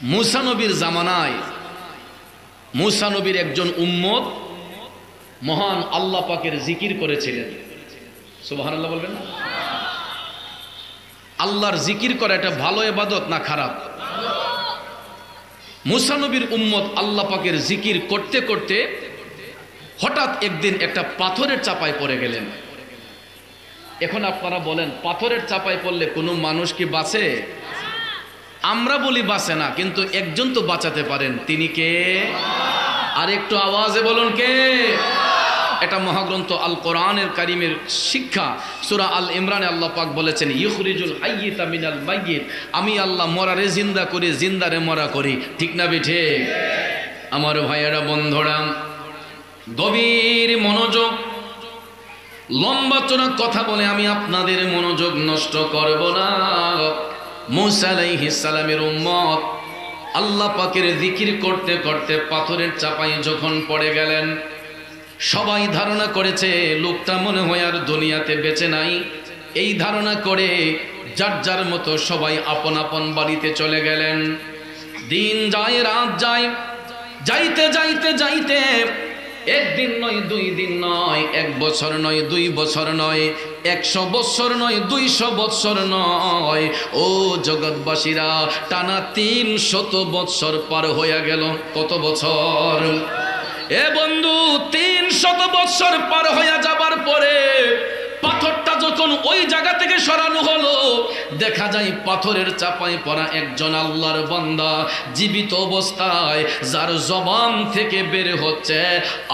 मूसा नबीर জামানায় मूसा नबीर একজন উম্মত মহান আল্লাহ পাকের জিকির করেছিলেন। সুবহানাল্লাহ বলবেন না? আল্লাহর জিকির করা এটা ভালো ইবাদত না খারাপ? मूसा नबीर উম্মত আল্লাহ পাকের জিকির করতে করতে হঠাৎ একদিন একটা পাথরের চাপায় পড়ে গেলেন। এখন আপনারা বলেন, পাথরের চাপায় পড়লে কোনো মানুষ কি বাঁচে? আমরা বলি বাঁচে না, কিন্তু একজন তো বাঁচাতে পারেন। তিনি কে? আর একটু আওয়াজে বলুন কে? এটা মহাগ্রন্থ আল কোরআনের কারিমের শিক্ষা। সূরা আল ইমরানে আল্লাহ পাক বলেছেন, ইখরিজুল হাইয়্যিতা মিনাল মাইয়্যিত, আমি আল্লাহ মরারে জিন্দা করি, জিন্দারে মরা করি। ঠিক না বেঠে? আমার ভাইয়েরা, বন্ধুরা, গভীর মনোযোগ, লম্বা চড়া কথা বলে আমি আপনাদের মনোযোগ নষ্ট করব না। मूसा আলাইহিস সালামের উম্মত আল্লাহ পাকের জিকির করতে করতে পাথরের চাপায় যখন পড়ে গেলেন, সবাই ধারণা করেছে লোকটা মনে হয় আর দুনিয়াতে বেঁচে নাই। এই ধারণা করে যার যার মতো সবাই আপন আপন বাড়িতে চলে গেলেন। দিন যায়, রাত যায়, যাইতে যাইতে যাইতে একদিন নয়, 2 দিন নয়, 1 বছর নয়, 2 বছর নয়, 100 বছর নয়, 200 বছর নয়, ও জগৎবাসীরা, টানা 300 বছর পার হয়ে গেল। কত বছর? এ বন্ধু, 300 বছর পার হয়ে যাবার পরে পাথরটা যখন ওই জায়গা থেকে সরানো হলো, দেখা যায় পাথরের চাপায় পড়া একজন আল্লাহর বান্দা জীবিত অবস্থায়, যার জবান থেকে বের হচ্ছে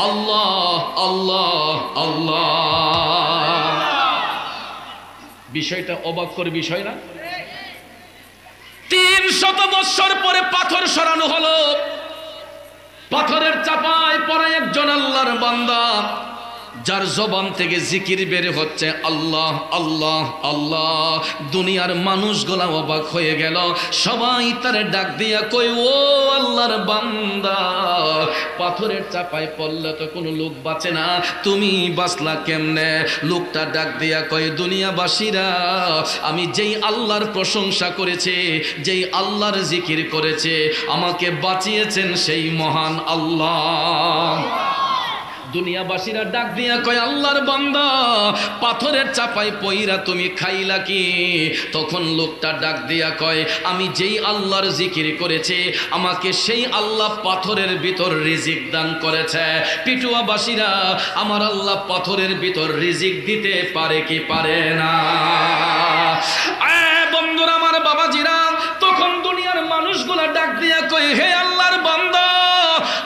আল্লাহ আল্লাহ আল্লাহ। বিষয়টা অবাককর বিষয় না? 300 বছর পরে পাথর সরানো হলো, পাথরের চাপায় পড়া একজন আল্লাহর বান্দা, যার জবান থেকে জিকির বের হচ্ছে আল্লাহ আল্লাহ আল্লাহ। দুনিয়ার মানুষগুলা অবাক হয়ে গেল, সবাই তারে ডাক দিয়া কই, ও আল্লাহর বান্দা, পাথরের চাপায় পড়লে তো কোনো লোক বাঁচে না, তুমি বাঁচলা কেমনে? লোকটা ডাক দিয়া কয়, দুনিয়াবাসীরা, আমি যেই আল্লাহর প্রশংসা করেছে, যেই আল্লাহর জিকির করেছে, আমাকে বাঁচিয়েছেন সেই মহান আল্লাহ। দুনিয়াবাসীরা ডাক দিয়া কয়, আল্লাহর বান্দা, পাথরের চাপায় পইরা তুমি খাইলা কি? তখন লোকটা ডাক দিয়া কয়, আমি যেই আল্লাহর জিকির করেছি, আমাকে সেই আল্লাহ পাথরের ভিতর রিজিক দান করেছে। পিটুয়াবাসীরা, আমার আল্লাহ পাথরের ভিতর রিজিক দিতে পারে কি পারে না? বন্ধুরা, আমার বাবাজিরা, তখন দুনিয়ার মানুষগুলা ডাক দিয়া কয়, হে আল্লাহর বান্দা,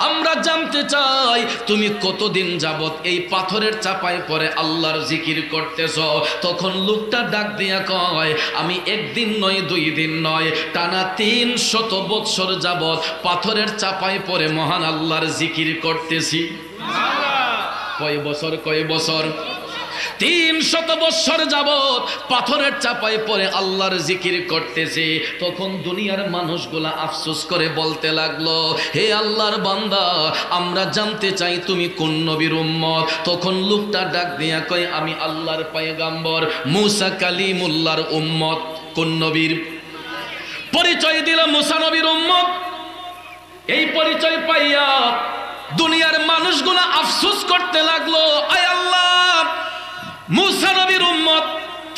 আমরা জানতে চাই তুমি কতদিন যাবত এই পাথরের চাপায় পরে আল্লাহর জিকির করতেছ? তখন লোকটা ডাক দিয়া কয়, আমি 1 দিন নয়, 2 দিন নয়, টানা 300 বছর যাবত পাথরের চাপায় পরে মহান আল্লাহর জিকির করতেছি। কয় বছর? কয় বছর? 300 বছর যাবত পাথরের চাপায় পরে আল্লাহর জিকির করতেছে। তখন দুনিয়ার মানুষগুলা আফসোস করে বলতে লাগলো, হে আল্লাহর বান্দা, আমরা জানতে চাই তুমি কোন নবীর উম্মত? তখন লোকটা ডাক দিয়া কয়, আমি আল্লাহর পয়গম্বর মুসা কালিমুল্লাহর উম্মত। কোন নবীর? পরিচয় দিল মুসা নবীর উম্মত। এই পরিচয় পাইয়া দুনিয়ার মানুষগুলা আফসোস করতে লাগলো, আয় আল্লাহ, মুসা নবীর উম্মত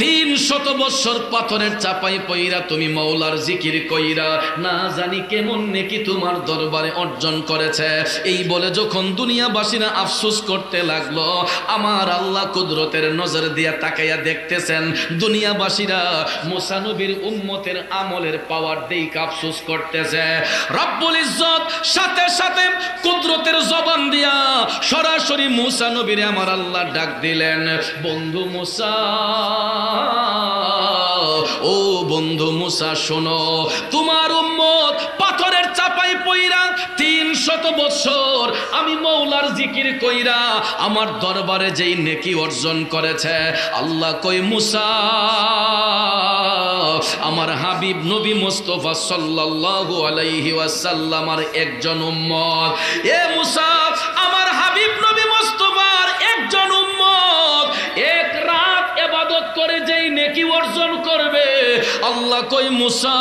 300 বছর পাথরের চাপাই পইরা তুমি মাওলার জিকির কইরা, না জানি কেমন নেকি তোমার দরবারে অর্জন করেছে। এই বলে যখন দুনিয়াবাসীরা আফসোস করতে লাগলো, আমার আল্লাহ কুদরতের নজর দিয়া তাকাইয়া দেখতেছেন, দুনিয়াবাসীরা মুসা নবীর উম্মতের আমলের পাওয়ার দেইকা আফসোস করতেছে। রব্বুল ইজ্জত সাথে সাথে কুদরতের জবান দিয়া সরাসরি মুসা নবীরে আমার আল্লাহ ডাক দিলেন, বন্ধু মুসা, ও বন্ধু মুসা, শোনো, তোমার উম্মত পাথরের চাপাই পইরা 300 বছর আমি মওলার জিকির কইরা আমার দরবারে যেই নেকি অর্জন করেছে, আল্লাহ কই, মুসা, আমার হাবিব নবী মুস্তাফা সাল্লাল্লাহু আলাইহি ওয়াসাল্লামের একজন উম্মত। এ মুসা, আমার হাবিব নবী মুস্তাফার একজন উম্মত এক রাত ইবাদত করে যেই নেকি অর্জন করবে। আল্লাহ কই মুসা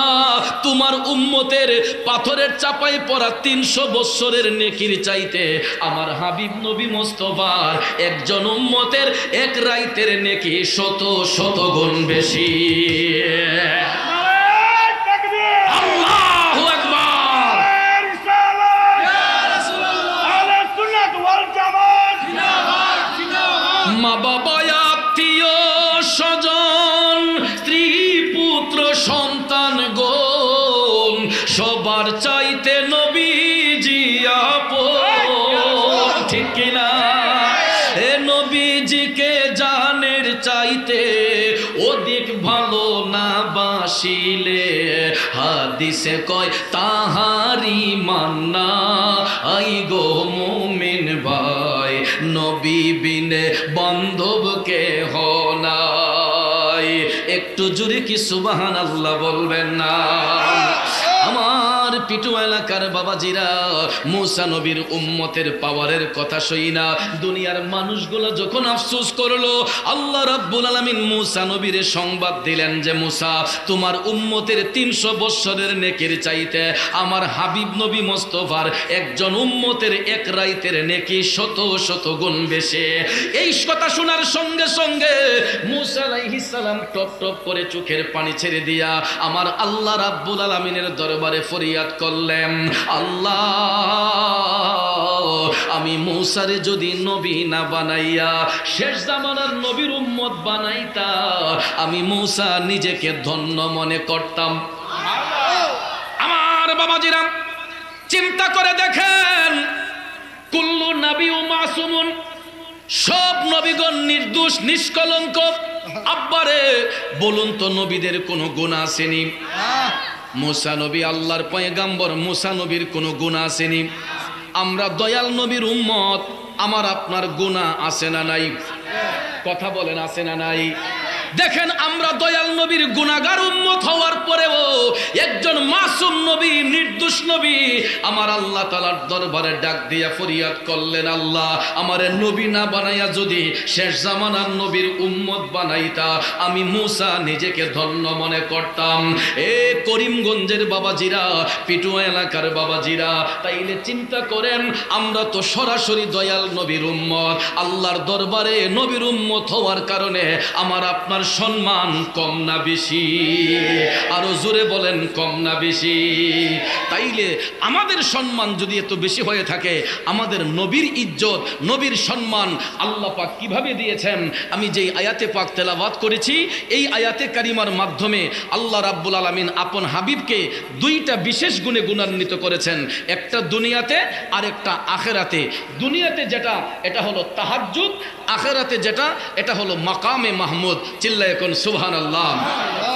তোমার উম্মতের পাথরের চাপায় পড়া 300 বছরের নেকির চাইতে আমার হাবিব নবী মুস্তাফার একজন উম্মতের এক রাইতের নেকি শত শত গুণ বেশি। আল্লাহু আকবার। মা বাবা আত্মীয় স্বজন স্ত্রী পুত্র সন্তান গণ সবার চাইতে নবীজি আপন, ঠিক কিনা? এ নবীজিকে জানের চাইতে অধিক ভালো না বাসিলে হাদিসে কয় তাহারি মান্না আই গো মুমিন ভাই, নবী বিনে বান্ধব কে হনাই। একটু জোরে কি সুবহানাল্লাহ বলবেন না? আমার পিটু এলাকার বাবাজিরা মুসা নবীর উম্মতের পাওয়ারের কথা শুইনা দুনিয়ার মানুষগুলো যখন আফসোস করলো, আল্লাহ রাব্বুল আলামিন মুসা নবীর সংবাদ দিলেন যে মুসা তোমার উম্মতের 300 বছরের নেকির চাইতে আমার হাবিব নবী মুস্তাফার একজন উম্মতের এক রাইতের নেকি শত শত গুণ বেশি। এই কথা শোনার সঙ্গে সঙ্গে মুসা আলাইহিস সালাম টপ টপ করে চোখের পানি ছেড়ে দিয়া আমার আল্লাহ রাব্বুল আলামিনের দরবারে ফরিয়াদ করলেন, আল্লাহ আমি মুসারে যদি নবী না বানাইয়া শেষ জামানার নবীর উম্মত বানাইতা আমি মুসা নিজেকে ধন্য মনে করতাম। আমার বাবাজিরা চিন্তা করে দেখেন, কুল্লু নবী মাসুমুন, সব নবীগণ নির্দোষ নিষ্কলঙ্ক। আব্বারে বলুন তো নবীদের কোনো গুনাহ আসেনি? মুসা নবী আল্লাহর পয়গাম্বর, মুসা নবীর কোনো গুনাহ আসেনি? আমরা দয়াল নবীর উম্মত, আমার আপনার গুনাহ আছে না নাই? কথা বলেন আছে না নাই? দেখেন আমরা দয়াল নবীর গুনাহগার উম্মত হওয়ার পরেও একজন মাসুম নবী, নির্দোষ নবী আমার আল্লাহ তাআলার দরবারে ডাক দিয়া ফরিয়াদ করলেন, আল্লাহ আমারে নবী না বানাইয়া যদি শেষ জামানার নবীর উম্মত বানাইতা আমি মুসা নিজেকে ধন্য মনে করতাম। এ করিমগঞ্জের বাবাজিরা, পিটুয়া এলাকার বাবাজিরা, তাইলে চিন্তা করেন আমরা তো সরাসরি দয়াল নবীর উম্মত, আল্লাহর দরবারে নবীর উম্মত হওয়ার কারণে আমার আপনার সম্মান কম না বেশি? আরো জোরে বলেন, কম না বেশি? তাইলে আমাদের সম্মান যদি এত বেশি হয়ে থাকে, আমাদের নবীর ইজ্জত, নবীর সম্মান আল্লাহ পাক কিভাবে দিয়েছেন? আমি যেই আয়াতে পাক তেলাওয়াত করেছি, এই আয়াতে কারিমার মাধ্যমে আল্লাহ রাব্বুল আলামিন আপন হাবিবকে দুইটা বিশেষ গুণে গুণান্বিত করেছেন, একটা দুনিয়াতে আর একটা আখেরাতে। দুনিয়াতে যেটা এটা হলো তাহাজ্জুদ, আখেরাতে যেটা এটা হলো মাকামে মাহমুদ। চিল্লায়ে কোন সুবহানাল্লাহ।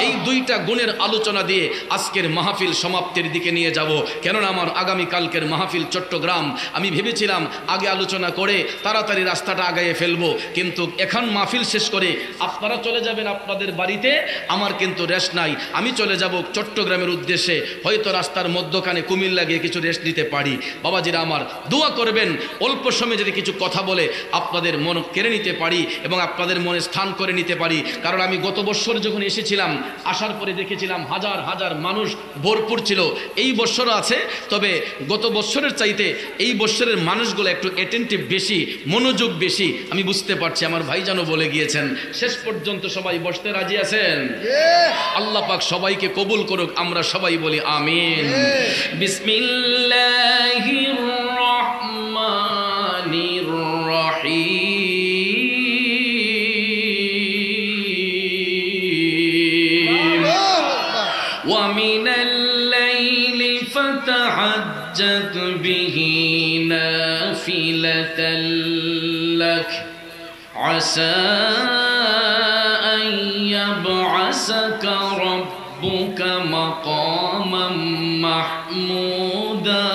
এই দুইটা গুণের আলোচনা দিয়ে আজকের মাহফিল সমাপ্তির দিকে নিয়ে যাব, কেননা আমার আগামী কালকের মাহফিল চট্টগ্রাম। আমি ভেবেছিলাম আগে আলোচনা করে তাড়াতাড়ি রাস্তাটা আগাইয়ে ফেলবো, কিন্তু এখন মাহফিল শেষ করে আপনারা চলে যাবেন আপনাদের বাড়িতে, আমার কিন্তু রেস্ট নাই। আমি চলে যাব চট্টগ্রামের উদ্দেশ্যে, হয়তো রাস্তার মধ্যখানে কুমিল্লা গিয়ে কিছু রেস্ট নিতে পারি। বাবাজিরা আমার দোয়া করবেন, অল্প সময়ে যদি কিছু কথা বলে আপনাদের মন কেড়ে নিতে পারি এবং আপনাদের মনে স্থান করে নিতে পারি। কারণ আমি গত বছর যখন এসেছিলাম, আসার পরে দেখেছিলাম হাজার হাজার মানুষ ভরপুর ছিল। এই বছরও আছে, তবে গত বছরের চাইতে এই বছরের মানুষগুলো একটু অ্যাটেন্টিভ বেশি, মনোযোগ বেশি, আমি বুঝতে পারছি। আমার ভাইজানও বলে গিয়েছেন। শেষ পর্যন্ত সবাই বসতে রাজি আছেন? আল্লাহ পাক সবাইকে কবুল করুক, আমরা সবাই বলি আমিন। বিসমিল্লাহির রহমানির রহিম। ومن الليل فتهجد به نافلة لك عسى أن يبعثك ربك مقاما محمودا।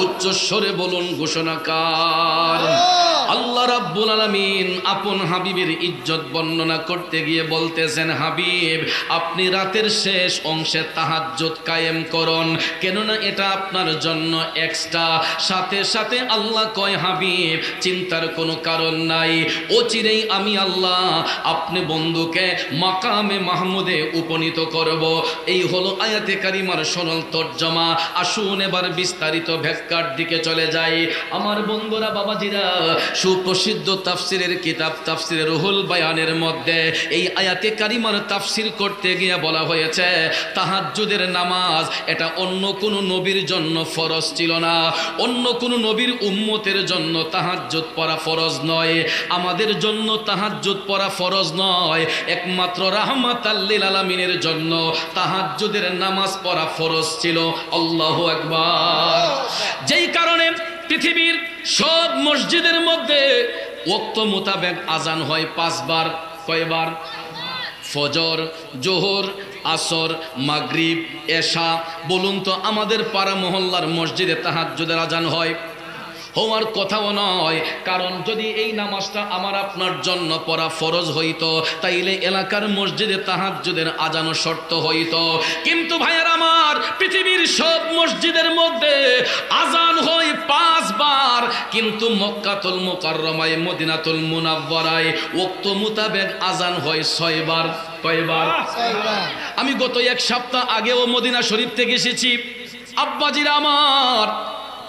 উচ্চ স্বরে বলুন ঘোষণাকার। আল্লাহ আল্লাহ রাব্বুল আলামিন আপন হাবিবের ইজ্জত বর্ণনা করতে গিয়ে বলতেছেন, হাবিব আপনি রাতের শেষ অংশে তাহাজ্জুদ কায়েম করুন, কেননা এটা আপনার জন্য এক্সট্রা। সাথে সাথে আল্লাহ কয়, হাবিব চিন্তার কোনো কারণ নাই, অচিরেই আমি আল্লাহ আপনি বন্ধুকে মাকামে মাহমুদে উপনীত করব। এই হলো আয়াতে কারিমার সরল তরজমা। আসুন এবার বিস্তারিত ব্যাখ্যার দিকে চলে যাই। আমার বন্ধুরা, বাবাজিরা, সুপ্রসিদ্ধ তাফসিরের কিতাব তাফসিরে রুহুল বায়ানের মধ্যে এই আয়াতে কারিমার তাফসির করতে গিয়ে বলা হয়েছে, তাহাজ্জুদের নামাজ এটা অন্য কোনো নবীর জন্য ফরজ ছিল না, অন্য কোনো নবীর উম্মতের জন্য তাহাজ্জুদ পড়া ফরজ নয়, আমাদের জন্য তাহাজ্জুদ পড়া ফরজ নয়, একমাত্র রাহমাতাল লিল আলামিনের জন্য তাহাজ্জুদের নামাজ পড়া ফরজ ছিল। আল্লাহু আকবার। যেই কারণে পৃথিবীর সব মসজিদের মধ্যে ওয়াক্ত মোতাবেক আজান হয় 5 বার। কয়বার? ফজর, জোহর, আসর, মাগরিব, এশা। বলুন তো আমাদের পাড়া মহল্লার মসজিদে তাহাজ্জুদের আজান হয়? হওয়ার কথাও নয়, কারণ যদি এই নামাজটা আমার আপনার জন্য পড়া ফরজ হইতো তাইলে এলাকার মসজিদে তাহাজ্জুদের আজানও শর্ত হইতো। কিন্তু ভাইয়ের আমার, পৃথিবীর সব মসজিদের মধ্যে আজান হয় 5 বার, কিন্তু মক্কাতুল মুকাররমায় মদিনাতুল মুনাওয়ারায় ওয়াক্ত মোতাবেক আজান হয় 6 বার। কয়বার? 6 বার। আমি গত 1 সপ্তাহ আগেও মদিনা শরীফ থেকে এসেছি। আব্বাজিরা আমার,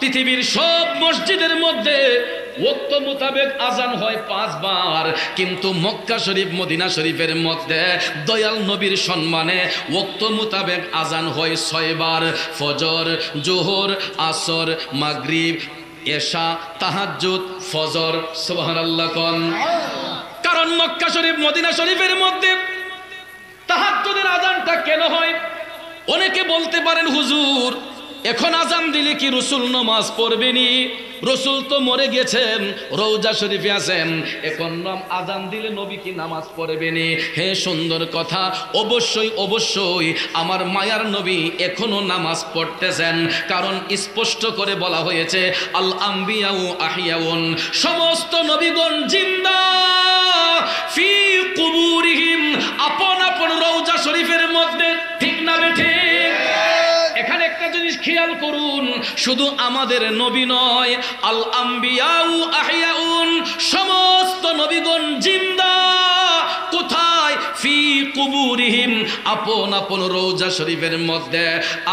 পৃথিবীর সব মসজিদের মধ্যে ওয়াক্ত মোতাবেক আজান হয় 5 বার, কিন্তু মক্কা শরীফ মদিনা শরীফের মধ্যে দয়াল নবীর সম্মানে ওয়াক্ত মোতাবেক আজান হয় 6 বার। ফজর, জোহর, আসর, মাগরিব, এশা, তাহাজ্জুদ, ফজর। সুবহানাল্লাহ কোন। কারণ মক্কা শরীফ মদিনা শরীফের মধ্যে তাহাজ্জুদের আজানটা কেন হয়? অনেকে বলতে পারেন, হুজুর এখন আজান দিলে কি রসুল নামাজ পড়বেনি? রসুল তো মরে গেছেন, রওজা শরীফে আছেন, এখন আজান দিলে নবী কি নামাজ পড়বেনি? হে সুন্দর কথা, অবশ্যই অবশ্যই আমার মায়ার নবী এখনো নামাজ পড়তেছেন, কারণ স্পষ্ট করে বলা হয়েছে, আল আম্বিয়াউ আহিয়াউন, সমস্ত নবীগণ জিন্দা ফি কুবুরিহিম, আপন আপন রওজা শরীফের মধ্যে। ঠিক না বেঠিক? এখানে একটা জিনিস খেয়াল করুন, শুধু আমাদের নবী নয়, আল আম্বিয়াউ আহিয়াউন, সমস্ত নবীগণ জিন্দা। কোথায়? ফি কুবুরিহিম, আপন আপন রওজা শরীফের মধ্যে,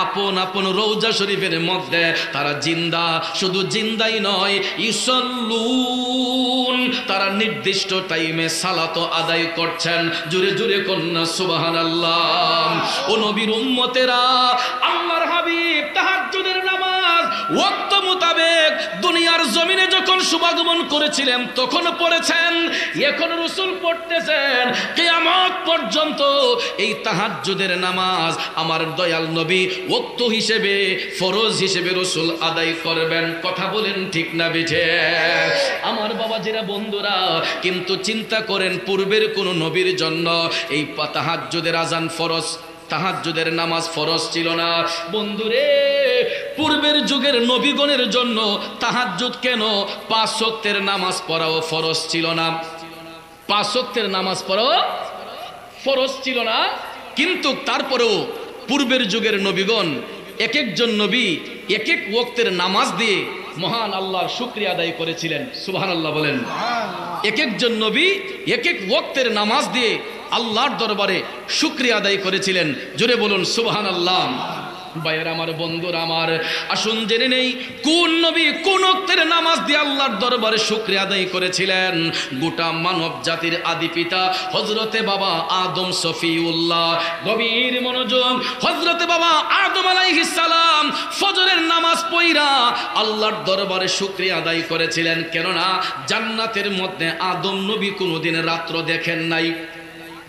আপন আপন রওজা শরীফের মধ্যে তারা জিন্দা। শুধু জিন্দাই নয়, ইউসাল্লুন, তারা নির্দিষ্ট টাইমে সালাত আদায় করছেন। জোরে জোরে কন্যা সুবহানাল্লাহ। ও নবীর উম্মতেরা, আল্লাহর হাবিব তাহাজ্জুদের নামাজ ওয়াক্ত মোতাবেক দুনিয়ার জমিনে যখন শুভাগমন করেছিলেন তখন পড়েছেন, এখন রাসূল পড়তেছেন কিয়ামত পর্যন্ত। এই তাহাজ্জুদের নামাজ আমার দয়াল নবী ওয়াক্ত হিসেবে, ফরজ হিসেবে রাসূল আদায় করবেন। কথা বলেন ঠিক না বেঠে? আমার বাবাজিরা, বন্ধুরা, কিন্তু চিন্তা করেন পূর্বের কোন নবীর জন্য এই তাহাজ্জুদের আজান ফরজ, তাহাজ্জুদের নামাজ ফরজ ছিল না। বন্ধুরে, পূর্বের যুগের নবীগণের জন্য তাহাজ্জুদ কেন 5 ওয়াক্তের নামাজ পড়াও ফরজ ছিল না? 5 ওয়াক্তের নামাজ পড়াও ফরজ ছিল না, কিন্তু তারপরেও পূর্বের যুগের নবীগণ এক একজন নবী এক এক ওয়াক্তের নামাজ দিয়ে মহান আল্লাহর শুকরিয়া আদায় করেছিলেন। সুবহানাল্লাহ বলেন। এক একজন নবী এক এক ওয়াক্তের নামাজ দিয়ে আল্লাহর দরবারে শুকরিয়া আদায় করেছিলেন। জোরে বলুন সুবহানাল্লাহ। ভাইয়ের আমার, বন্ধুরা আমার, আসুন জেনে নেই কোন নবী কোন ওয়াক্তের নামাজ দিয়ে আল্লাহর দরবারে শুকরিয়া আদায় করেছিলেন। গোটা মানব জাতির আদি পিতা হযরতে বাবা আদম সফিউল্লাহ, গভীর মনোযোগ, হযরতে বাবা আদম আলাইহিস সালাম ফজরের নামাজ পড়া আল্লাহর দরবারে শুকরিয়া আদায় করেছিলেন। কেননা জান্নাতের মধ্যে আদম নবী কোনোদিন রাত্র দেখেন নাই।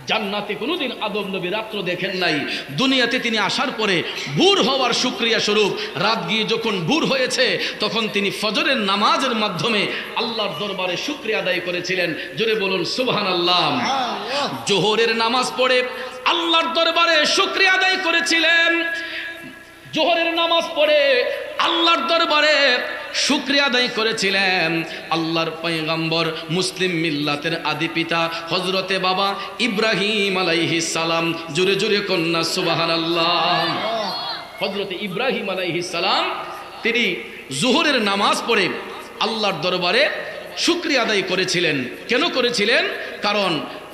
জান্নাতে কোনোদিন আদম নবী রাত্র দেখেন নাই। দুনিয়াতে তিনি আসার পরে ভোর হওয়ার শুকরিয়া স্বরূপ রাত গিয়ে যখন ভোর হয়েছে তখন তিনি ফজরের নামাজের মাধ্যমে আল্লাহর দরবারে শুকরিয়া আদায় করেছিলেন। জোরে বলুন সুবহানাল্লাহ। জোহরের নামাজ পড়ে আল্লাহর দরবারে শুকরিয়া আদায় করেছিলেন। জোহরের নামাজ পড়ে আল্লাহর দরবারে শুকরিয়া আদায় করেছিলেন আল্লাহর পয়গম্বর মুসলিম মিল্লাতের আদি পিতা হযরতে বাবা ইব্রাহিম আলাইহিস সালাম। জোরে জোরে কন্যা সুবহানাল্লাহ। হযরতে ইব্রাহিম আলাইহিস সালাম তিনি জোহরের নামাজ পড়ে আল্লাহর দরবারে শুকরিয়া আদায় করেছিলেন। কেন করেছিলেন? কারণ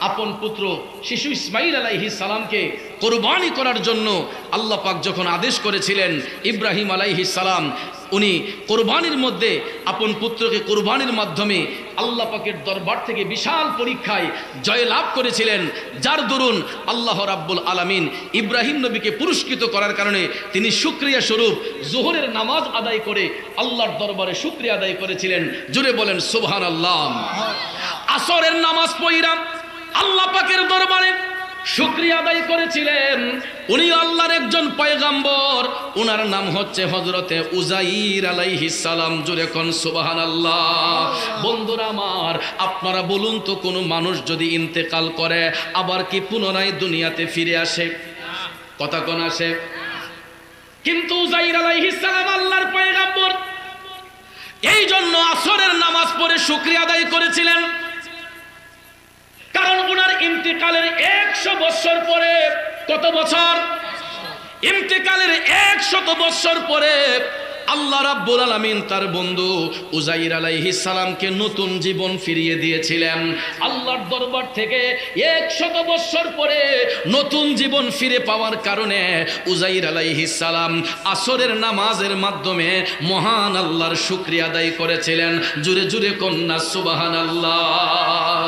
আপন পুত্র শিশু ইসমাইল আলাইহিস সালামকে কোরবানি করার জন্য আল্লাহ পাক যখন আদেশ করেছিলেন, ইব্রাহিম আলাইহিস সালাম উনি কোরবানির মধ্যে আপন পুত্রকে কোরবানির মাধ্যমে আল্লাহ পাকের দরবার থেকে বিশাল পরীক্ষায় জয়লাভ করেছিলেন, যার দরুন আল্লাহ রাব্বুল আলামিন ইব্রাহিম নবীকে পুরস্কৃত করার কারণে তিনি শুকরিয়া স্বরূপ জোহরের নামাজ আদায় করে আল্লাহর দরবারে শুকরিয়া আদায় করেছিলেন। জোরে বলেন সুবহানাল্লাহ। আসরের নামাজ পড়া আল্লাহ পাকের দরবারে শুকরিয়া আদায় করেছিলেন। উনি আল্লাহর একজন পয়গম্বর, ওনার নাম হচ্ছে হযরতে উজাইর আলাইহিস সালাম। জোরে কোন সুবহানাল্লাহ। বন্ধুরা আমার, আপনারা বলুন তো, কোনো মানুষ যদি ইন্তেকাল করে আবার কি পুনরায় দুনিয়াতে ফিরে আসে? কথা কোন আসে? কিন্তু উজাইর আলাইহিস সালাম আল্লাহর পয়গম্বর, এই জন্য আসরের নামাজ পড়ে শুকরিয়া আদায় করেছিলেন। কারণ ওনার ইন্তেকালের 100 বছর পরে, কত বছর? ইন্তেকালের 100 বছর পরে আল্লাহ রাব্বুল আলামিন তার বন্ধু উজাইর আলাইহিস সালামকে নতুন জীবন ফিরিয়ে দিয়েছিলেন। আল্লাহর দরবার থেকে 100 বছর পরে নতুন জীবন ফিরে পাওয়ার কারণে উজাইর আলাইহিস সালাম আসরের নামাজের মাধ্যমে মহান আল্লাহর শুকরিয়া আদায় করেছিলেন। জোরে জোরে কন্যা সুবহানাল্লাহ।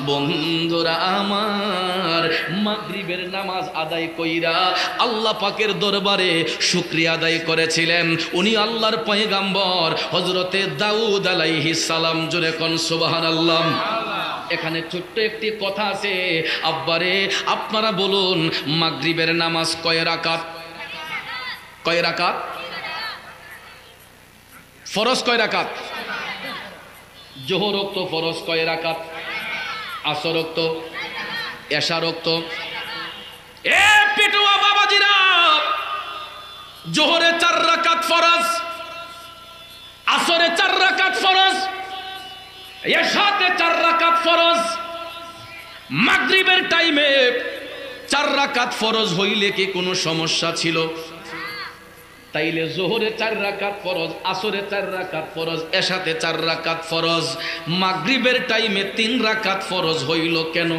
বন্ধুরা আমার, মাগরিবের নামাজ আদায় কইরা আল্লাহ পাকের দরবারে শুকরিয়া আদায় করেছিলেন উনি আল্লাহর পয়গম্বর হযরতে দাউদ আলাইহিস সালাম। জোরে কোন সুবহানাল্লাহ। এখানে ছোট্ট একটি কথা আছে। আব্বারে আপনারা বলুন, মাগরিবের নামাজ কয় রাকাত? কয় রাকাত? ফরজ কয় রাকাত? জোহর ওয়াক্ত ফরজ কয় রাকাত? আসর ওয়াক্ত, এশার ওয়াক্ত। এ পেটুয়া বাবাজিরা, জোহরে 4 রাকাত ফরজ, আসরে 4 রাকাত ফরজ, এশাতে 4 রাকাত ফরজ। মাগরিবের টাইমে 4 রাকাত ফরজ হইলে কি কোনো সমস্যা ছিল? তাইলে জোহরে 4 রাকাত ফরজ, আসরে 4 রাকাত ফরজ, এশাতে 4 রাকাত ফরজ, মাগরিবের টাইমে 3 রাকাত ফরজ হইল কেন?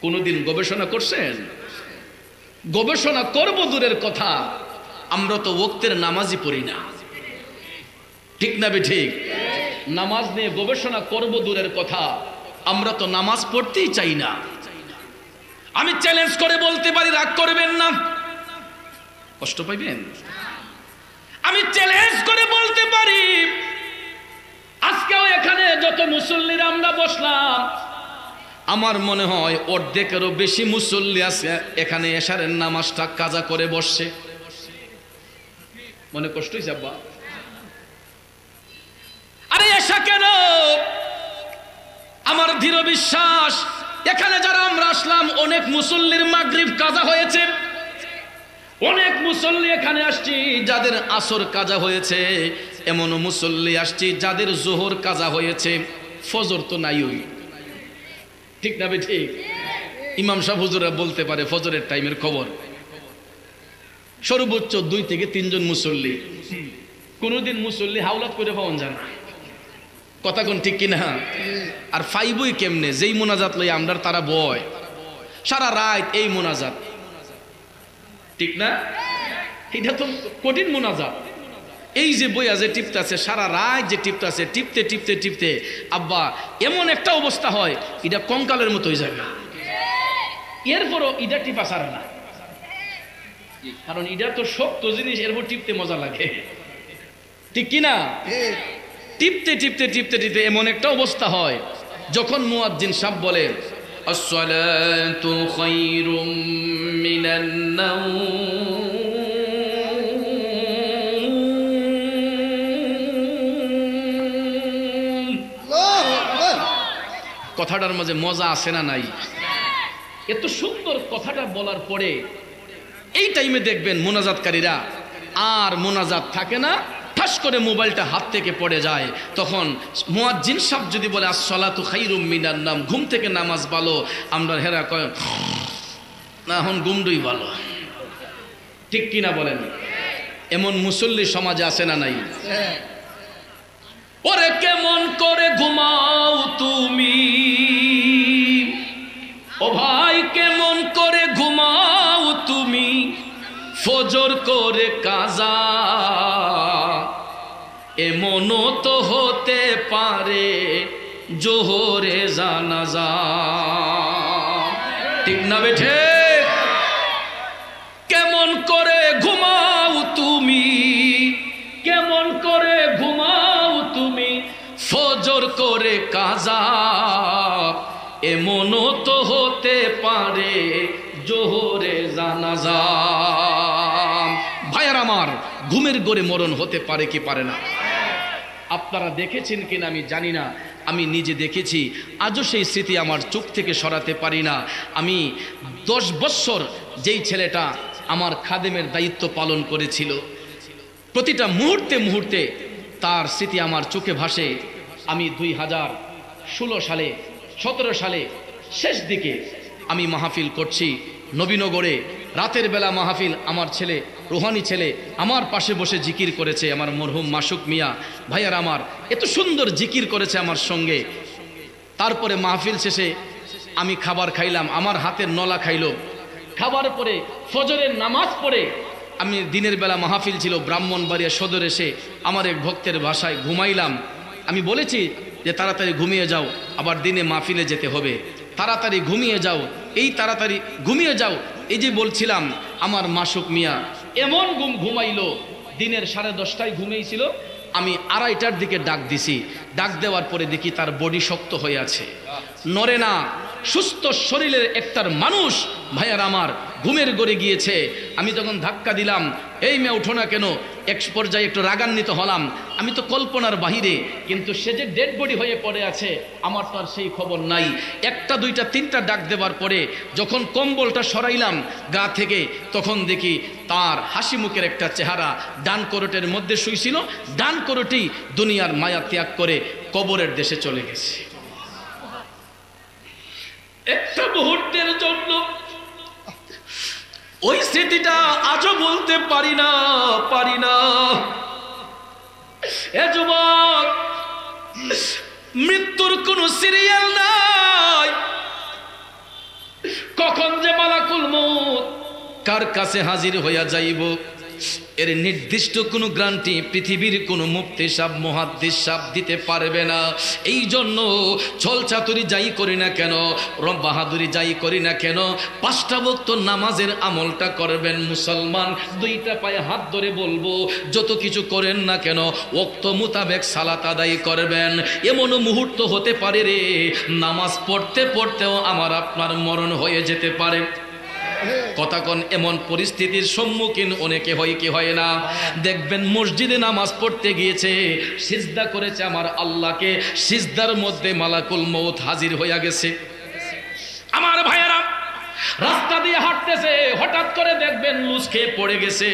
কোনদিন গবেষণা করছেন? গবেষণা করব দূরের কথা, আমরা তো ওয়াক্তের নামাজই পড়ি না। ঠিক না বে ঠিক? নামাজ নিয়ে গবেষণা করব দূরের কথা, আমরা তো নামাজ পড়তেই চাই না। আমি চ্যালেঞ্জ করে বলতে পারি, রাগ করবেন না, কষ্ট পাইবেন। আমি চ্যালেঞ্জ করে বলতে পারি, আজকেও এখানে যত মুসল্লিরা আমরা বসলাম, আমার মনে হয় অর্ধেকেরও বেশি মুসল্লি আছে এখানে এশারের নামাজটা কাজা করে বসছে। মনে কষ্ট হইছে আব্বা? আরে এশা কেন? আমার দৃঢ় বিশ্বাস এখানে যারা আমরা আসলাম, অনেক মুসল্লির মাগরিব কাজা হয়েছে, অনেক মুসল্লি এখানে আসছি যাদের আসর কাজা হয়েছে, এমনও মুসল্লি আসছি যাদের জোহর কাজা হয়েছে, ফজর তো নাই। ওই ঠিক না বে ঠিক? ইমাম সাহেব হুজুররা বলতে পারে ফজরের টাইমের খবর। সর্বোচ্চ 2 থেকে 3 জন মুসল্লি, কোনদিন মুসল্লি হাওলাত করে পাওয়া যায় না। কথা কোন ঠিক কিনা? আর ফাইবই কেমনে? যেই মোনাজাত লই আমরা তারা বয় সারা রাত, এই মোনাজাত, ঠিক না? এটা তো কঠিন মোনাজাত। এই যে বইয়া যে টিপতে আছে সারা রাত, যে টিপতে আছে, টিপতে টিপতে টিপতে আব্বা এমন একটা অবস্থা হয় এটা কঙ্কালের মতো হয়ে যাবে। এরপরও এটা টিপা সারে না, কারণ এটা তো শক্ত জিনিস, এরপর টিপতে মজা লাগে, ঠিক কিনা? টিপতে টিপতে টিপতে টিপতে এমন একটা অবস্থা হয় যখন মুয়াজ্জিন সাহেব বলে আসসালাতু খায়রুম মিনান নাওম, কথাটার মাঝে মজা আছে না নাই? এত সুন্দর কথাটা বলার পরে এই টাইমে দেখবেন মোনাজাতকারীরা আর মোনাজাত থাকে না, ঠাস ঠাস করে মোবাইলটা হাত থেকে পড়ে যায়, তখন মুয়াজ্জিন সাহেব যদি বলে আসসালাতু খায়রুম মিনান নাম, ঘুম থেকে নামাজ ভালো, আমরা হেরা কয় না এখন ঘুমডুই ভালো। ঠিক কিনা বলেন? এমন মুসল্লি সমাজে আছে না নাই? ওরে কেমন করে ঘুমাও তুমি, ও ভাই কেমন করে ঘুমাও তুমি, ফজর করে কাজা, এমনও তো হতে পারে জোহরে জানাজা। ঠিক না বেঠে? কেমন করে ঘুমাও তুমি, কেমন করে ঘুমাও তুমি, ফজর করে কাজা, এমনও তো হতে পারে জোহরে জানাজা। ভাইয়ার আমার, ঘুমের গড়ে মরণ হতে পারে কি পারে না? আপনারা দেখেছেন কিনা আমি জানি না, আমি নিজে দেখেছি, আজও সেই স্মৃতি আমার চোখ থেকে সরাতে পারি না। আমি 10 বছর যেই ছেলেটা আমার খাদেমের দায়িত্ব পালন করেছিল, প্রতিটা মুহূর্তে মুহূর্তে তার স্মৃতি আমার চোখে ভাসে। আমি 2016 সালে 17 সালে শেষ দিকে আমি মাহফিল করছি নবীনগরে, রাতের বেলা মাহফিল। আমার ছেলে, রোহানি ছেলে, আমার পাশে বসে জিকির করেছে, আমার মরহুম মাসুক মিয়া ভাইয়ার আমার এত সুন্দর জিকির করেছে আমার সঙ্গে। তারপরে মাহফিল শেষে আমি খাবার খাইলাম, আমার হাতের নলা খাইলো। খাবার পরে ফজরের নামাজ পড়ে আমি, দিনের বেলা মাহফিল ছিল ব্রাহ্মণবাড়িয়া সদর, এসে আমার এক ভক্তের বাসায় ঘুমাইলাম। আমি বলেছি যে তাড়াতাড়ি ঘুমিয়ে যাও, আবার দিনে মাহফিলে যেতে হবে, তাড়াতাড়ি ঘুমিয়ে যাও, এই তাড়াতাড়ি ঘুমিয়ে যাও, এই যে বলছিলাম। আমার মাসুক মিয়া এমন ঘুমাইলো, দিনের 10:30টায় ঘুমিয়েছিল। আমি 2:30টার দিকে ডাক দিছি, ডাক দেওয়ার পরে দেখি তার বডি শক্ত হয়ে আছে, নড়ে না। সুস্থ শরীরের একটার মানুষ ভাইয়ার আমার ঘুমের গড়ে গিয়েছে। আমি তখন ধাক্কা দিলাম, এই মেয়ে উঠো না কেন? এক পর্যায়ে একটু রাগান্বিত হলাম, আমি তো কল্পনার বাহিরে, কিন্তু সে যে ডেড বডি হয়ে পড়ে আছে আমার তো আর সেই খবর নাই। 1টা 2টা 3টা ডাক দেওয়ার পরে যখন কম্বলটা সরাইলাম গা থেকে, তখন দেখি তার হাসি মুখের একটা চেহারা। ডান করোটের মধ্যে শুইছিল, ডান করোটি দুনিয়ার মায়া ত্যাগ করে কবরের দেশে চলে গেছে। একটা মুহূর্তের জন্য ওই স্মৃতিটা আজও বলতে পারি না। এ যুবক, মৃত্যুর কোন সিরিয়াল নাই, কখন যে মালাকুল মউত কার কাছে হাজির হইয়া যাইব এর নির্দিষ্ট কোনো গ্যারান্টি পৃথিবীর কোনো মুফতি সাহেব, মুহাদ্দিস সাহেব দিতে পারবে না। এই জন্য ছল চাতুরি যাই করি না কেন, রব বাহাদুরি যাই করি না কেন, 5টা ওয়াক্ত নামাজের আমলটা করবেন মুসলমান। 2টা পায়ে হাত ধরে বলবো, যত কিছু করেন না কেন ওয়াক্ত মোতাবেক সালাত আদায় করবেন। এমনও মুহূর্ত হতে পারে রে, নামাজ পড়তে পড়তেও আমার আপনার মরণ হয়ে যেতে পারে। কথা কোন, এমন পরিস্থিতির সম্মুখীন অনেকে হয় কি হয় না? দেখবেন মসজিদে নামাজ পড়তে গিয়েছে, সিজদা করেছে আমার আল্লাহকে, সিজদার মধ্যে মালাকুল মউত হাজির হইয়া গেছে। আমার ভাইয়েরা রাস্তা দিয়ে হাঁটতেছে, হঠাৎ করে দেখবেন লুজ খেয়ে পড়ে গেছে।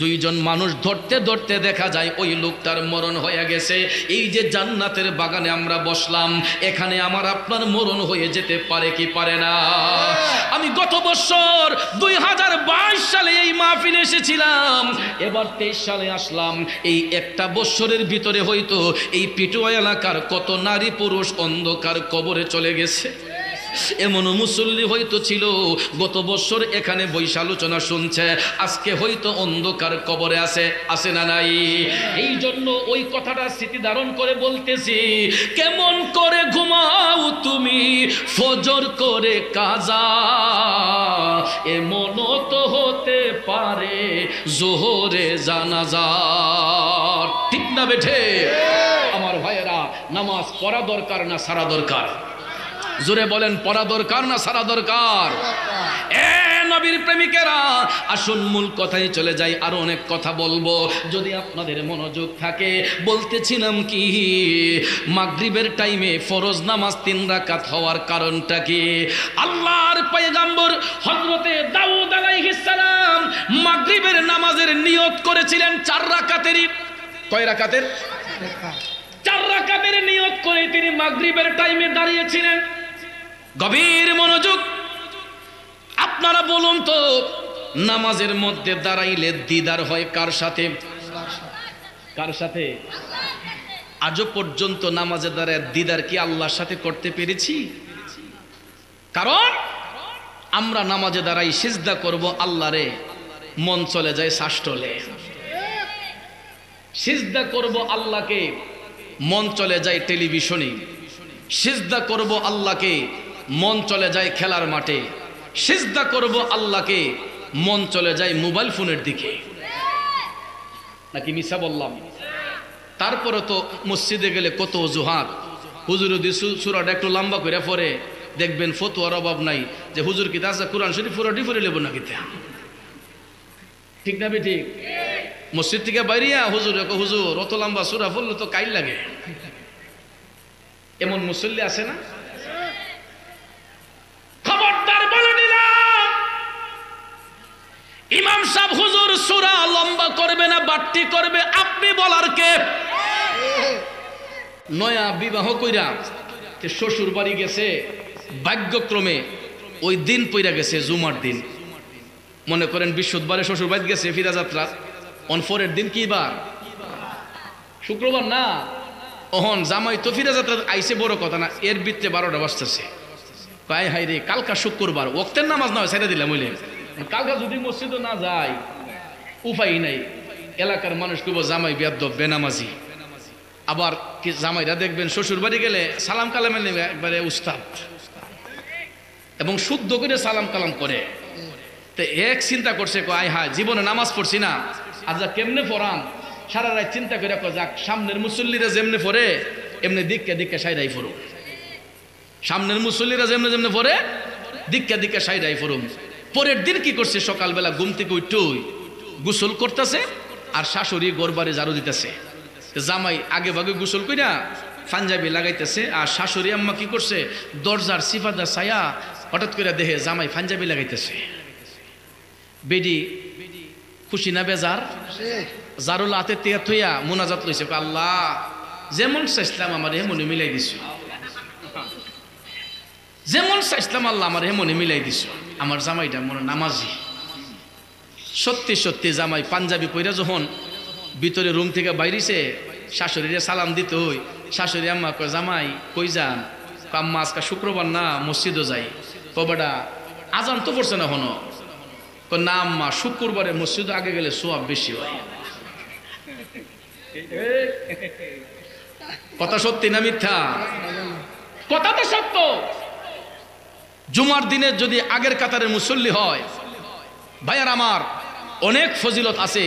2জন মানুষ ধরতে ধরতে দেখা যায় ওই লোকটার মরণ হয়ে গেছে। এই যে জান্নাতের বাগানে আমরা বসলাম, এখানে আমার আপনার মরণ হয়ে যেতে পারে কি পারে না? আমি গত বছর 2022 সালে এই মাহফিলে এসেছিলাম, এবার 23 সালে আসলাম। এই একটা বছরের ভিতরে হয়তো এই পিটুয়া এলাকার কত নারী পুরুষ অন্ধকার কবরে চলে গেছে। এমনও মুসল্লি হয়তো ছিল গত বছর এখানে বৈশা আলোচনা শুনছে, আজকে হয়তো অন্ধকার কবরে আছে না নাই? এই জন্য ওই কথাটা স্মৃতি ধারণ করে বলতেছি, কেমন করে ঘুমাও তুমি, ফজর করে কাজা, এমনও তো হতে পারে জোহরে জানাজা। ঠিক না বেঠে? আমার ভাইয়েরা, নামাজ পড়া দরকার না সারা দরকার? জোরে বলেন, পড়া দরকার না সারা দরকার? এ নবীর প্রেমিকেরা, আসুন মূল কথায় চলে যাই। আরো অনেক কথা বলবো যদি আপনাদের মনোযোগ থাকে। বলতেছিলাম কি, মাগরিবের টাইমে ফরজ নামাজ 3 রাকাত হওয়ার কারণটা কি? আল্লাহর পয়গম্বর হযরতে দাউদ আলাইহিস সালাম মাগরিবের নামাজের নিয়ত করেছিলেন 4 রাকাতেরই। কয় রাকাতের? 4 রাকাতের নিয়ত করে তিনি মাগরিবের টাইমে দাঁড়িয়েছিলেন। গভীর মনোযোগ। আপনারা বলুন তো, নামাজের মধ্যে দাঁড়াইলে দিদার হয় কার সাথে? কার সাথে? আজও পর্যন্ত নামাজে দাঁড়ায় দিদার কি আল্লাহর সাথে করতে পেরেছি? কারণ আমরা নামাজে দাঁড়াই সিজদা করব আল্লাহরে, মন চলে যায় শাস্ত্রলে। সিজদা করব আল্লাহকে, মন চলে যায় টেলিভিশনে। সিজদা করব আল্লাহকে, মন চলে যায় খেলার মাঠে। সিজদা করব আল্লাহকে, মন চলে যায় মোবাইল ফোনের দিকে। নাকি মিছা বললাম? তারপরে তো মসজিদে গেলে কত অজুহাত। হুজুর যদি সূরাটা একটু লম্বা করে পড়ে, দেখবেন ফতোয়ার অভাব নাই যে হুজুর কি তাজা কোরআন শরীফ পুরোটি পড়ে নেব নাকি? ঠিক না ঠিক? মসজিদ থেকে বাইরিয়া হুজুর হুজুর অত লম্বা সূরা পড়লে তো কাইল লাগে। এমন মুসল্লি আছে না? খবরদার বলে দিলাম, ইমাম সাহেব হুজুর সূরা লম্বা করবে না বাড়তি করবে, আপনি বলার কে? নয়া বিবাহ কইরা শ্বশুর বাড়ি গেছে, ভাগ্যক্রমে ওই দিন পইরা গেছে জুমার দিন। মনে করেন বৃহস্পতিবারে শ্বশুর বাড়ি গেছে ফিরা যাত্রা, অনফরের দিন কি বার? শুক্রবার না? ওহন জামাই তো ফিরা যাত্রা আইসে, বড় কথা না, এর ভিতরে 12টা বাজতেছে। কয় হাই রে, কালকা শুক্রবার, ওক্তের নামাজ না হয় ছেড়ে দিলাম। হইলে কালকা যদি মসজিদে না যায় উপায় নাই, এলাকার মানুষ কইব জামাই বেয়াদব বেনামাজি। আবার কি জামাইরা দেখবেন শ্বশুর বাড়ি গেলে সালাম কালামে নেবে একবারে উস্তাদ, এবং শুদ্ধ করে সালাম কালাম করে। তো এক চিন্তা করছে, আয় হায় জীবনে নামাজ পড়ছি না, আজ কেমনে পড়াম? সারা রাত চিন্তা করে যাক, সামনের মুসল্লিরা যেমনে পড়ে এমনি দিক্কা দিক্কা সাইডাই পড়ুম। সামনের মুসল্লিরা যেমনে যেমনে পড়ে দিক্কা দিক্কা সাইডাই পড়ুম। পরের দিন কি করছে, সকালবেলা ঘুম থেকে উঠেই গোসল করতেছে, আর শাশুড়ি গোরবারে ঝাড়ু দিতেছে। জামাই আগে ভাগে গোসল কইরা পাঞ্জাবি লাগাইতেছে, আর শাশুড়ি আম্মা কি করছে, দরজার সিফাদা ছায়া হঠাৎ করে দেখে জামাই পাঞ্জাবি লাগাইতেছে। বেডি খুশি না বেজার? জারুল হাতে তিয়া থইয়া মোনাজাত লইছে, আল্লাহ যেমন চাইছিলাম আমার হেমনে মিলাই দিছ, যেমন চাইছিলাম আল্লাহ আমার হেমনে মিলাই দিছ। আমার জামাইটা মনে নামাজি। সত্যি সত্যি জামাই পাঞ্জাবি পইরা যখন ভিতরে রুম থেকে বাইরেছে, শাশুড়িরে সালাম দিতে হই। শাশুড়ি আম্মা কয়, জামাই কই যান? আম্মা আজকে শুক্রবার না, মসজিদও যাই। কবাডা আজান তো পড়ছে না হনো? না আম্মা, শুক্রবারে মসজিদে আগে গেলে সোয়াব বেশি হয়। কথা সত্যি না মিথ্যা? কথা তো সত্য। জুমার দিনে যদি আগের কাতারের মুসল্লি হয়, ভাইয়ার আমার, অনেক ফজিলত আছে।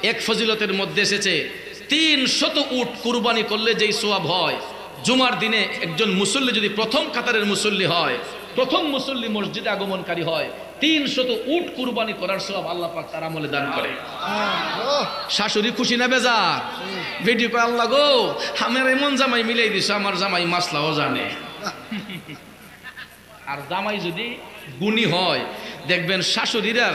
এক ফজিলতের মধ্যে এসেছে 300 উট কুরবানি করলে যেই সোয়াব হয়, জুমার দিনে একজন মুসল্লি যদি প্রথম কাতারের মুসল্লি হয়, প্রথম মুসল্লি মসজিদে আগমনকারী হয়, 300 উট কুরবানি করার সোয়াব আল্লাহ পাক তার আমলে দান করে। শাশুড়ি খুশি না বেজার? ভিডিও কয়, আল্লাহ গো আমার এমন জামাই মিলাই দিছ, আমার জামাই মাসলাও জানে। আর জামাই যদি গুণী হয়, দেখবেন শাশুড়িরা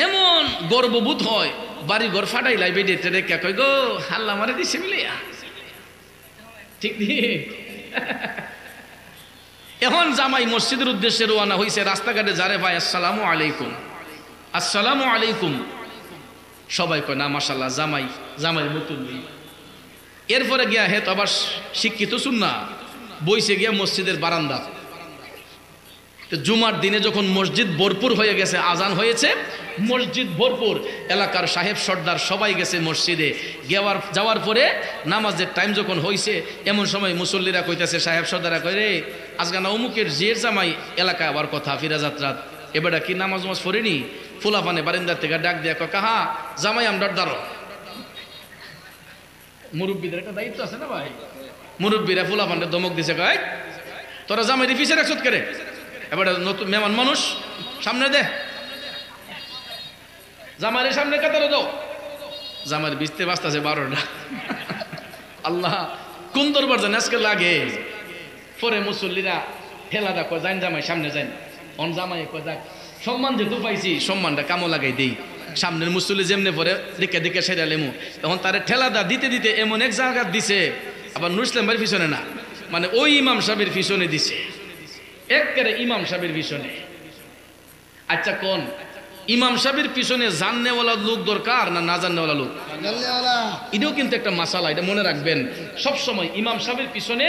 এমন গর্ববোধ হয়, বাড়ি ঘর ফাটাই লাই বেডিতে রেখে কই, গো আল্লাহ আমারে দিছে মিলাইয়া। ঠিক নেই? এখন জামাই মসজিদের উদ্দেশ্যে রওনা হইছে, রাস্তাঘাটে যারে ভাই আসসালামু আলাইকুম, আসসালামু আলাইকুম, সবাই কয় না মাশাআল্লাহ জামাই, জামাইয়ের মতন নেই। এরপরে গিয়া হে তো আবার শিক্ষিত সুন্নাহ, বইছে গিয়া মসজিদের বারান্দা। তো জুমার দিনে যখন মসজিদ ভরপুর হয়ে গেছে, আজান হয়েছে, মসজিদ ভরপুর, এলাকার সাহেব সর্দার সবাই গেছে মসজিদে। যাওয়ার পরে নামাজের টাইম যখন হয়েছে, এমন সময় মুসল্লিরা কইতেছে, সাহেব সর্দারা কই, রে আজকে না অমুকের জিয়ের জামাই এলাকায় আবার কথা ফিরা যাত্রাত, এবারটা কি নামাজ নামাজ পড়েনি? ফুলাফানে বারিন্দার থেকে ডাক দেয়া কয়, কাহা জামাই আমরার দাঁড়ো। মুরব্বীদের একটা দায়িত্ব আছে না ভাই? মুরব্বীরা ফুলাফানটা ধমক দিছে, কয় তোরা জামাই পিছিয়ে রাখছত করে, এবার নতুন মেহমান মানুষ সামনে দে, জামাইয়ের সামনে কাতারে দাও। জামাইয়ের বিচতে বাঁচতেছে 12টা। আল্লাহ কোন দরবার জানে আজকে লাগে। পরে মুসল্লিরা ঠেলা দা কয়, যান জামাই সামনে যান। অন জামাই কয়, যাক সম্মান যেহেতু পাইছি, সম্মানটা কামো লাগাই দেই। সামনের মুসল্লি যেমনে পরে দিকে দিকে সেরা লেমু, তখন তারে ঠেলাদা দিতে দিতে এমন এক জায়গা দিছে, আবার নুর ইসলাম ভাইয়ের পিছনে না, মানে ওই ইমাম সাহেবের পিছনে দিছে, একেবারে ইমাম সাহেবের পিছনে। আচ্ছা কোন ইমাম সাহেবের পিছনে জাননেওয়ালা লোক দরকার না না জাননেওয়ালা লোক? এটাও কিন্তু একটা মাসালা, এটা মনে রাখবেন সবসময়। ইমাম সাহেবের পিছনে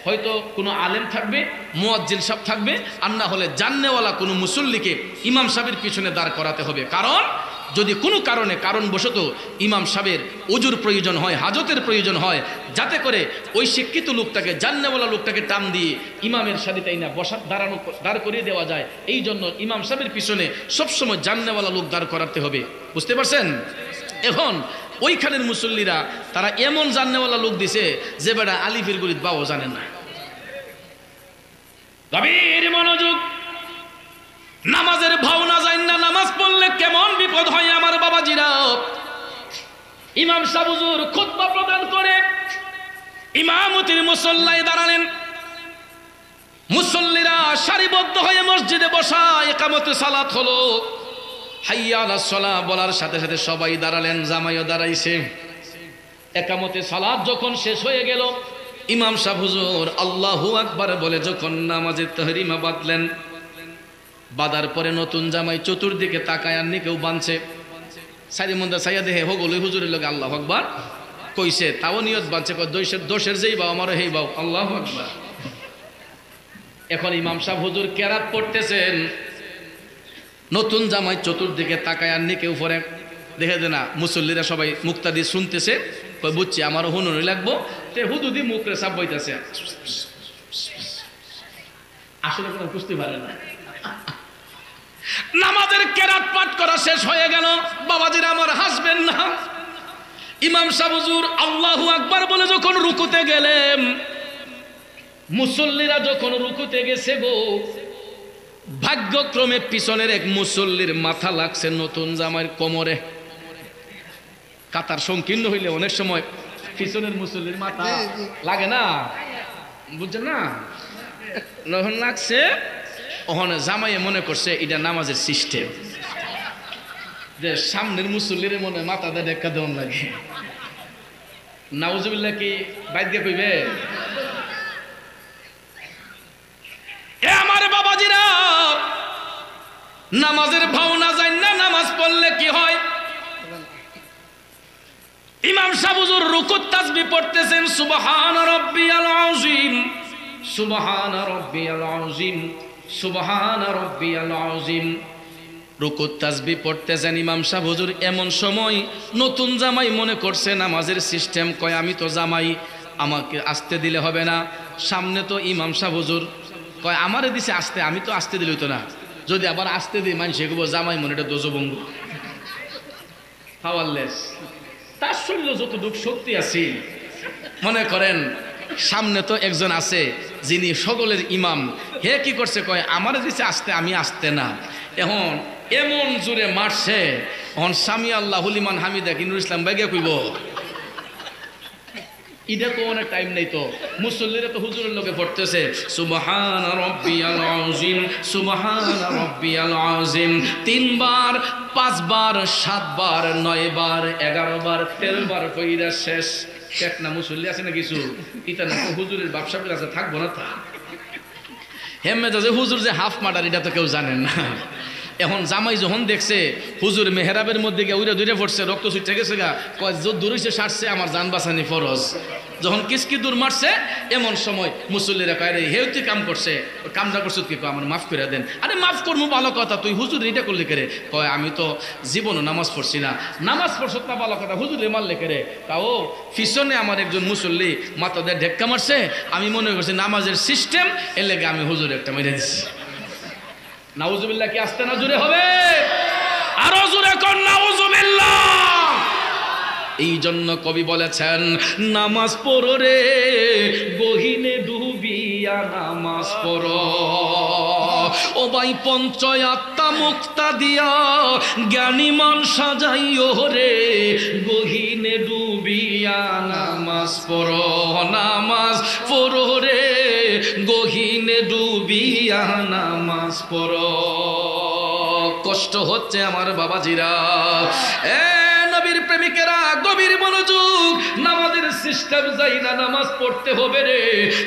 হয়তো কোনো আলেম থাকবে, মুয়াজ্জিন সাহেব থাকবে, আর না হলে জাননেওয়ালা কোনো মুসল্লিকে ইমাম সাহেবের পিছনে দাঁড় করাতে হবে। কারণ যদি কোনো কারণে কারণবশত ইমাম সাহেবের ওজুর প্রয়োজন হয়, হাজতের প্রয়োজন হয়, যাতে করে ওই শিক্ষিত লোকটাকে, জাননেওয়ালা লোকটাকে টান দিয়ে ইমামের সাথে তাই না বসা দাঁড় করিয়ে দেওয়া যায়, এই জন্য ইমাম সাহেবের পিছনে সবসময় জাননেওয়ালা লোক দাঁড় করাতে হবে। বুঝতে পারছেন? এখন ওইখানের মুসল্লিরা তারা এমন জাননেওয়ালা লোক দিছে যে বেটা আলিফের গরিব বাও জানে না। গভীর মনোযোগ, নামাজের ভাওনা যায় না, নামাজ পড়লে কেমন বিপদ হয় আমার বাবাজিরা। ইমাম সাহেব হুজুর খুতবা প্রদান করে ইমামতির মুসল্লায় দাঁড়ালেন, মুসল্লিরা সারিবদ্ধ হয়ে মসজিদে বসা, ইকামতে সালাত হলো, হাইয়া আলাস সালাহ বলার সাথে সাথে সবাই দাঁড়ালেন, জামাইও দাঁড়াইছে। ইকামতে সালাত যখন শেষ হয়ে গেল, ইমাম সাহেব হুজুর আল্লাহু আকবার বলে যখন নামাজের তাহরিমা বাঁধলেন, বাঁধার পরে নতুন জামাই চতুর্দিকে তাকায়, আর কেউ বাঁধছে, সাইডে মন্দা সাইয়া দেহে হগল হুজুরের লোক আল্লাহু আকবার কইছে, তাও নিয়ত বাঁধছে, দোষের যেই বাও আমারও হেই বাও, আল্লাহু আকবার। এখন ইমাম সাহেব হুজুর কেরাত পড়তেছেন, নতুন জামাই চতুর্দিকে তাকায়, আর কেউ পরে দেখে দে না, মুসল্লিরা সবাই মুক্তাদি শুনতেছে, বুঝছি আমারও হুনুরি লাগবো, তে হুদুদি মুখরে সাপ বইতেছে, আসলে কোনো বুঝতে পারে না। নামাজের কেরাত পাঠ করা শেষ হয়ে গেল, বাবাজিরা আমার হাসবেন না, ইমাম সাহেব হুজুর আল্লাহু আকবার বলে যখন রুকুতে গেলেন, মুসল্লিরা যখন রুকুতে গেছে গো, ভাগ্যক্রমে পিছনের এক মুসল্লির মাথা লাগছে নতুন জামাইয়ের কোমরে। কাতার সংকীর্ণ হইলে অনেক সময় পিছনের মুসল্লির মাথা লাগে না, বুঝছেন না, যখন লাগছে ওখানে জামাইয়ে মনে করছে এটা নামাজের সিস্টেম, যে সামনের মুসল্লির মনে মাথা দিয়ে দেখা দেওয়ান লাগে। নাউজুবিল্লাহ কি বাইদ দিয়ে কইবে? এ আমার বাবাজিরা, নামাজের ভাওনা যায় না, নামাজ পড়লে কি হয়? ইমাম সাহেব হুজুর রুকুত তাসবিহ পড়তেছেন, সুবহান রাব্বিয়াল আযীম, সুবহান রাব্বিয়াল আযীম, সুবহান রাব্বিয়াল আযীম, রুকুত তাসবিহ পড়তেছেন ইমাম সাহেব হুজুর। এমন সময় নতুন জামাই মনে করছে নামাজের সিস্টেম, কয় আমি তো জামাই, আমাকে আসতে দিলে হবে না। সামনে তো ইমাম সাহেব হুজুর, কয় আমারে দিছে আসতে, আমি তো আসতে দিল তো না, যদি আবার আসতে দিই মানুষ এগোবো জামাই মনে, এটা দোজভঙ্গ, পাওয়ারলেস। তার শরীরে যতটুকু শক্তি আছে, মনে করেন সামনে তো একজন আছে যিনি সকলের ইমাম, হে কি করছে, কয় আমারে দিছে আসতে, আমি আসতে না। এখন এমন জোরে মারছে, এখন সামি আল্লাহ হুলিমান হামিদা কি নুর ইসলাম বাইগে কইব, ইদা তো অনেক টাইম নেই, তো মুসল্লিরা তো হুজুরের লোকে পড়তেছে, সুবহান রাব্বিয়াল আযীম, সুবহান রাব্বিয়াল আযীম, 3 বার 5 বার 7 বার 9 বার 11 বার 13 বার কইরা শেষ। শেখ না মুসল্লি আছে না কিছু, ইতা না হুজুরের ব্যবসা করে আছে, থাকবো না তা হেমে যে হুজুর যে হাফ মার্ডার, এটা তো কেউ জানেন না। এখন জামাই যখন দেখছে হুজুর মেহরাবের মধ্যে গিয়ে উইরা দূরে পড়ছে, রক্ত ছুটে গেছে গা, কয় দূর হইছে সারছে, আমার জান বাঁচানি ফরজ। যখন কিসকি দূর মারছে, এমন সময় মুসল্লিরা কয় রে হেউ তুই কাম করছে, কামটা করছো কি, কয় আমার মাফ করে দেন। আরে মাফ করবো ভালো কথা, তুই হুজুর এটা করলে কেরে, কয় আমি তো জীবনও নামাজ পড়ছি না। নামাজ পড়ছো না ভালো কথা, হুজুর মারলে কেরে, তাও পিছনে আমার একজন মুসল্লি মাথা দিয়ে ঢেক্কা মারছে, আমি মনে করছি নামাজের সিস্টেম, এর লেগে আমি হুজুর একটা মেরে দিচ্ছি। নাউজুবিল্লাহ কি আসতে না জুড়ে হবে? আরো জুড়ে কোন নাউজুবিল্লাহ। এই জন্য কবি বলেছেন, নামাজ পড়ো রে গহিনে ডুবিয়া নামাজ পড়ো, ও ভাই পঞ্চয়াত্মা মুক্তা দিয়া জ্ঞানী মান সাজাইও রে গহিনে ডুবিয়া নামাজ পড়ো, নামাজ পড়ো রে গহিনে ডুবিয়া নামাজ পড়ো। কষ্ট হচ্ছে আমার বাবাজিরা। নবীর প্রেমিকেরা গভীর মনোযোগ, নামাজের সিস্টেম যাই না, নামাজ পড়তে হবে রে।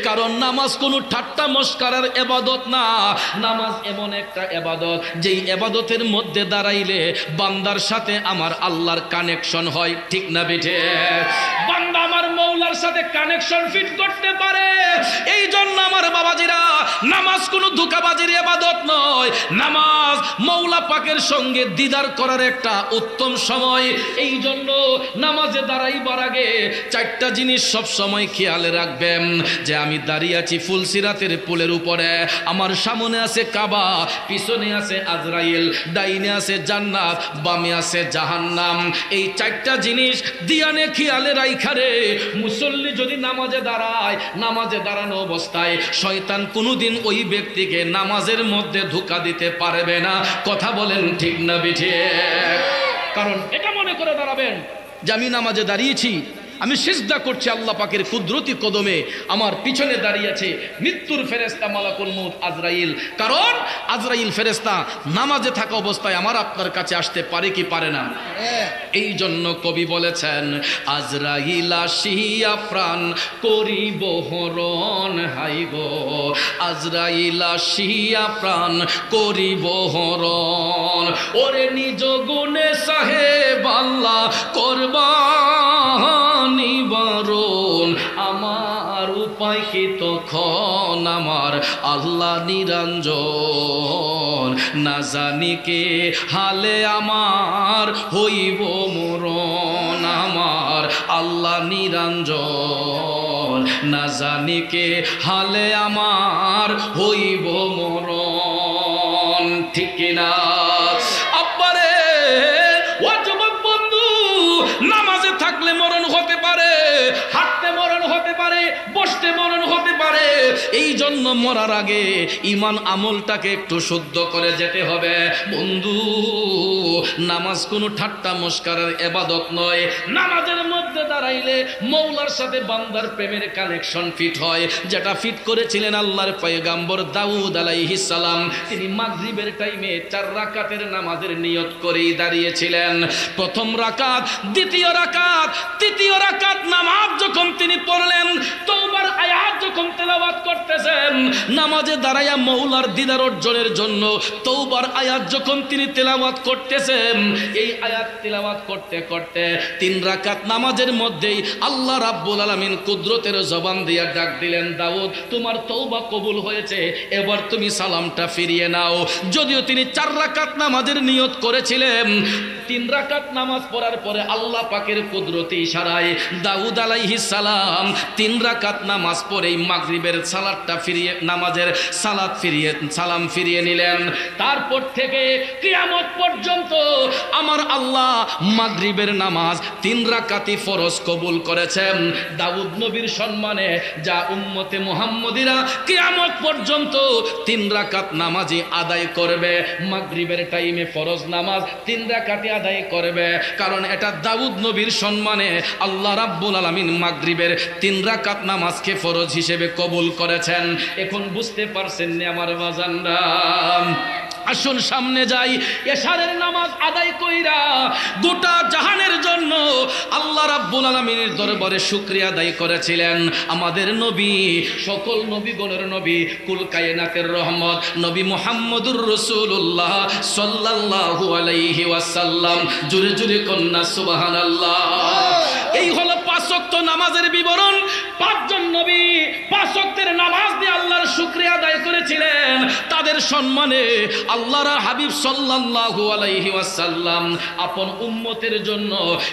কারণ নামাজ কোনো ঠাট্টা মস্কারার ইবাদত না। নামাজ এমন একটা ইবাদত যেই ইবাদতের মধ্যে দাঁড়াইলে বান্দার সাথে আমার আল্লাহর কানেকশন হয়, ঠিক না বেঠে? বান্দা আমার মৌলার সাথে কানেকশন ফিট করতে পারে। এই জন্য আমার বাবাজিরা, নামাজ কোনো ধোঁকাবাজির ইবাদত নয়। নামাজ মৌলা পাকের সঙ্গে দিদার করার একটা উত্তম সময়। এই জন্য নামাজে দাঁড়াইবার আগে চারটা জিনিস সব সময় খেয়াল রাখবেন, যে আমি দাঁড়িয়ে আছি ফুলসিরাতের পুলের উপরে, আমার সামনে আছে কাবা, পিছনে আছে আজরাইল, ডাইনে আছে জান্নাত, বামে আছে জাহান্নাম। এই চারটা জিনিস দিয়ানে খেয়ালে রাইখারে মুসল্লি যদি নামাজে দাঁড়ায়, নামাজে দাঁড়ানো অবস্থায় শয়তান কোনোদিন ওই ব্যক্তিকে নামাজের মধ্যে ধোঁকা দিতে পারবে না। কথা বলেন ঠিক না বিঠে? কারণ এটা মনে করে দাঁড়াবেন যে আমি নামাজে দাঁড়িয়েছি, আমি সিজদা করছি আল্লাহ পাকের কুদরতি কদমে, আমার পিছনে দাঁড়িয়ে আছে মৃত্যুর ফেরেশতা মালাকুল মউত আজরাইল। কারণ আজরাইল ফেরেশতা নামাজে থাকা অবস্থায় আমার আপনার কাছে আসতে পারে কি পারে না? এই জন্য কবি বলেছেন, আজরাইল আসিয়া প্রাণ করিব হরণ, হাই গো আজরাইল আসিয়া প্রাণ করিব হরণ, ওরে নিজ গুণে সাহেব আল্লাহ করবা নিবারণ, আমার উপায় কি তখন আমার আল্লাহ নিরঞ্জন, না জানি কে হালে আমার হইব মরণ, আমার আল্লাহ নিরঞ্জন, না জানি কে হালে আমার হইব মরণ, ঠিক কিনা? আব্বারে ও যুবক বন্ধু, নামাজে থাকলে মরণ হতে পারে, হাঁটতে মরণ হতে পারে, বসতে মরণ হতে পারে। এই জন্য মরার আগে ঈমান আমলটাকে একটু শুদ্ধ করে যেতে হবে। বন্ধু, নামাজ কোনো ঠাট্টা মস্কারার ইবাদত নয়। নামাজের মধ্যে দাঁড়াইলে মৌলার সাথে বান্দার প্রেমের কানেকশন ফিট হয়, যেটা ফিট করেছিলেন আল্লাহর পয়গাম্বর দাউদ আলাইহিস সালাম। তিনি মাগরিবের টাইমে 4 রাকাতের নামাজের নিয়ত করেই দাঁড়িয়েছিলেন। প্রথম রাকাত, দ্বিতীয় রাকাত, তৃতীয় রাকাত নামাজ যখন তিনি পড়লেন, তওবার আয়াত যখন তেলাওয়াত করতেছেন, নামাজে দাঁড়ায়া মৌলার দিদার অর্জনের জন্য তওবার আয়াত যখন তিনি তেলাওয়াত করতেছেন, এই আয়াত তেলাওয়াত করতে করতে 3 রাকাত নামাজের মধ্যেই আল্লাহ রাব্বুল আলামিন কুদরতের জবান দিয়া ডাক দিলেন, দাউদ তোমার তওবা কবুল হয়েছে, এবার তুমি সালামটা ফিরিয়ে নাও। যদিও তিনি 4 রাকাত নামাজের নিয়ত করেছিলেন, 3 রাকাত নামাজ পড়ার পরে আল্লাহ পাকের কুদরতি ইশারায় দাউদ আলাইহিস সালাম 3 রাকাত নামাজ পড়েই মাগরিবের সালাতটা ফিরিয়ে, নামাজের সালাত ফিরিয়ে, সালাম ফিরিয়ে নিলেন। তারপর থেকে কিয়ামত পর্যন্ত আমার আল্লাহ মাগরিবের নামাজ 3 রাকাতই ফরজ কবুল করেছেন দাউদ নবীর সম্মানে। যা উম্মতে মুহাম্মদীরা কিয়ামত পর্যন্ত 3 রাকাত নামাজই আদায় করবে। মাগরিবের টাইমে ফরজ নামাজ 3 রাকাতই আদায় করবে, কারণ এটা দাউদ নবীর সম্মানে আল্লাহ রাব্বুল আলামিন মাগরিবের 3 রাকাত নামাজকে ফরজ হিসেবে কবুল করেছেন। এখন বুঝতে পারছেন না আমার বাজানরা? আসুন সামনে যাই। এশারের নামাজ আদায় কইরা গোটা জাহানের জন্য আল্লাহ রাব্বুল আলামিনের দরবারে শুকরিয়া আদায় করেছিলেন আমাদের নবী, সকল নবীগণের নবী, কুল কায়নাতের রহমত নবী মুহাম্মদুর রাসূলুল্লাহ সাল্লাল্লাহু আলাইহি ওয়াসাল্লাম। জোরে জোরে কন্যা সুবহানাল্লাহ। এই হলো 5 ওয়াক্ত নামাজের বিবরণ। 5 জন নবী 5 ওয়াক্তের নামাজ দিয়ে আল্লাহর শুকরিয়া আদায় করেছিলেন। তাদের সম্মানে আল্লাহর হাবিব সাল্লাল্লাহু আলাইহি ওয়াসাল্লাম আপন উম্মতের জন্য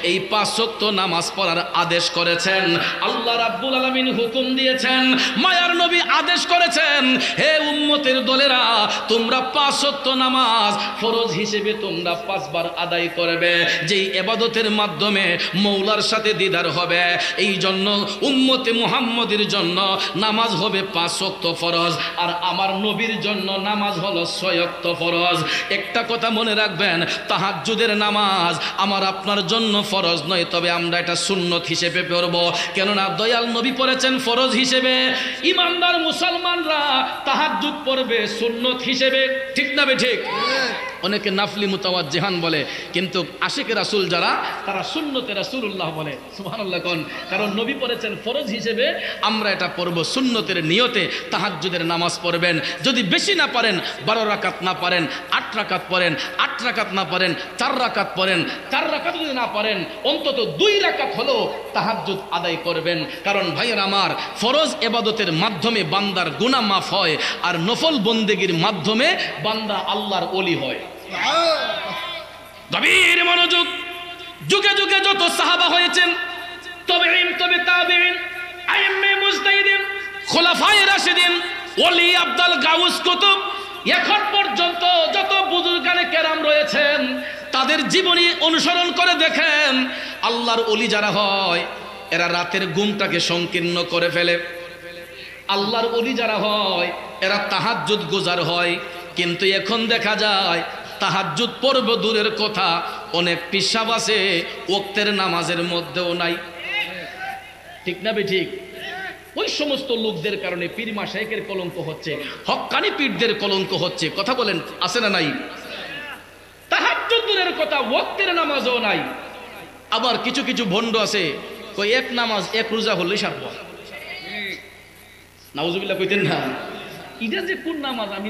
এই 5 ওয়াক্ত নামাজ পড়ার আদেশ করেছেন। আল্লাহ রাব্বুল আলামিন হুকুম দিয়েছেন, মায়ার নবী আদেশ করেছেন, হে উম্মতের দলেরা, তোমরা 5 ওয়াক্ত নামাজ ফরজ হিসেবে তোমরা 5 বার আদায় করবে, যেই ইবাদতের মাধ্যমে মওলার সাথে দিদার হবে। এই জন্য উম্মতে মুহাম্মদের জন্য নামাজ হবে 5 ওয়াক্ত ফরজ, আর আমার নবীর জন্য নামাজ হলো 6 ওয়াক্ত ফরজ। একটা কথা মনে রাখবেন, তাহাজ্জুদের নামাজ আমার আপনার জন্য ফরজ নয়, তবে আমরা এটা সুন্নত হিসেবে পড়ব। কেননা দয়াল নবী পড়েছেন ফরজ হিসেবে, ইমানদার মুসলমানরা তাহাজ্জুদ পড়বে সুন্নত হিসেবে, ঠিক না বে ঠিক? অনেকে নাফলি মুতাওয়াজ্জিহান বলে, কিন্তু আশিকে রাসূল যারা তারা সুন্নতে রাসূলুল্লাহ বলে। সুবহানাল্লাহ কোন, কারণ নবী পড়েছেন ফরজ হিসেবে, আমরা এটা পড়ব সুন্নতের নিয়তে। তাহাজ্জুদের নামাজ পড়বেন, যদি বেশি না পারেন 12 রাকাত না পারেন 8 রাকাত পড়েন, 8 রাকাত না পারেন 4 রাকাত পড়েন, 4 রাকাত যদি না পারেন অন্তত 2 রাকাত হলেও তাহাজ্জুদ আদায় করবেন। কারণ ভাইয়ের আমার, ফরজ ইবাদতের মাধ্যমে বান্দার গুনাহ মাফ হয়, আর নফল বন্দেগীর মাধ্যমে বান্দা আল্লাহর ওলি হয়। গভীর মনোযোগ। যুগে যুগে যত সাহাবা হয়েছেন, তাবেঈন, তবে তাবেঈন, আইম্মে মুজতাহিদিন, খোলাফায়ে রাশিদিন, ওলি, আব্দাল, গাউস, কুতুব, এখন পর্যন্ত যত বুজুর্গানে কেরাম রয়েছেন, তাদের জীবনী অনুসরণ করে দেখেন, আল্লাহর ওলি যারা হয় এরা রাতের ঘুমটাকে সংকীর্ণ করে ফেলে। আল্লাহর ওলি যারা হয় এরা তাহাজ্জুদ গুজার হয়। কিন্তু এখন দেখা যায় তাহাজ্জুদ পড়ব দূরের কথা, অনেক পিশাব আছে ওয়াক্তের নামাজের মধ্যেও নাই। ঠিক না ঠিক? ওই সমস্ত লোকদের কারণে পীর মাশায়েখের কলঙ্ক হচ্ছে, হক্কানি পীরদের কলঙ্ক হচ্ছে। কথা বলেন, আছে না নাই? তাহাজ্জুদ দূরের কথা, ওয়াক্তের নামাজও নাই। আবার কিছু কিছু ভণ্ড আছে, কই এক নামাজ এক রোজা হলেই সারব। নাউজুবিল্লাহ কইতেন না? এটা যে কোন নামাজ আমি